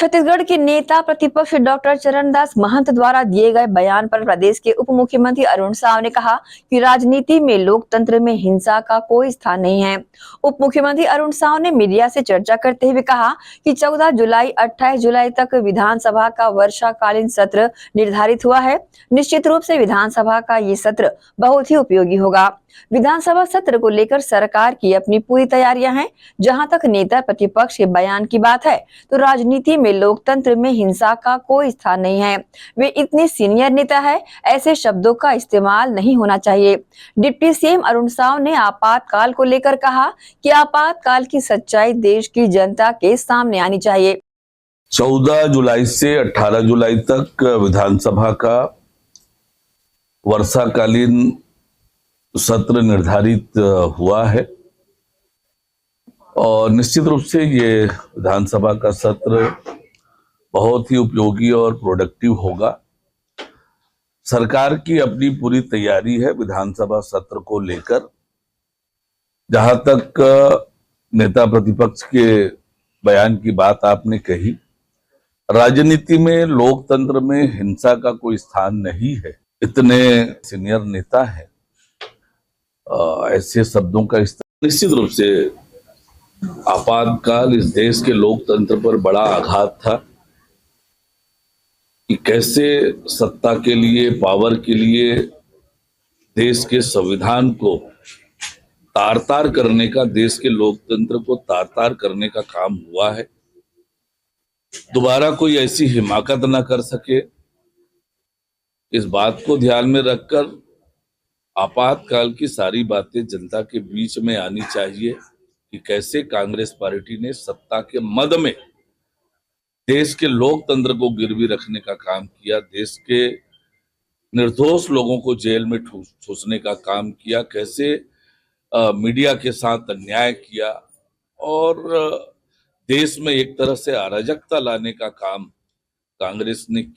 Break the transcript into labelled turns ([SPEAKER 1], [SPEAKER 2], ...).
[SPEAKER 1] छत्तीसगढ़ के नेता प्रतिपक्ष डॉक्टर चरणदास महंत द्वारा दिए गए बयान पर प्रदेश के उप मुख्यमंत्री अरुण साव ने कहा कि राजनीति में लोकतंत्र में हिंसा का कोई स्थान नहीं है। उप मुख्यमंत्री अरुण साव ने मीडिया से चर्चा करते हुए कहा कि 14 जुलाई 28 जुलाई तक विधानसभा का वर्षाकालीन सत्र निर्धारित हुआ है। निश्चित रूप से विधानसभा का ये सत्र बहुत ही उपयोगी होगा। विधानसभा सत्र को लेकर सरकार की अपनी पूरी तैयारियां हैं। जहां तक नेता प्रतिपक्ष के बयान की बात है तो राजनीति में लोकतंत्र में हिंसा का कोई स्थान नहीं है। वे इतने सीनियर नेता है, ऐसे शब्दों का इस्तेमाल नहीं होना चाहिए। डिप्टी सीएम अरुण साव ने आपातकाल को लेकर कहा कि आपातकाल की सच्चाई देश की जनता के सामने आनी चाहिए।
[SPEAKER 2] 14 जुलाई से 18 जुलाई तक विधानसभा का वर्षाकालीन सत्र निर्धारित हुआ है और निश्चित रूप से ये विधानसभा का सत्र बहुत ही उपयोगी और प्रोडक्टिव होगा। सरकार की अपनी पूरी तैयारी है विधानसभा सत्र को लेकर। जहां तक नेता प्रतिपक्ष के बयान की बात आपने कही, राजनीति में लोकतंत्र में हिंसा का कोई स्थान नहीं है। इतने सीनियर नेता हैं, ऐसे शब्दों का इस्तेमाल निश्चित रूप से आपातकाल इस देश के लोकतंत्र पर बड़ा आघात था कि कैसे सत्ता के लिए, पावर के लिए देश के संविधान को तार-तार करने का, देश के लोकतंत्र को तार-तार करने का काम हुआ है। दोबारा कोई ऐसी हिमाकत ना कर सके, इस बात को ध्यान में रखकर आपातकाल की सारी बातें जनता के बीच में आनी चाहिए कि कैसे कांग्रेस पार्टी ने सत्ता के मद में देश के लोकतंत्र को गिरवी रखने का काम किया, देश के निर्दोष लोगों को जेल में ठूसने का काम किया, कैसे मीडिया के साथ अन्याय किया और देश में एक तरह से अराजकता लाने का काम कांग्रेस ने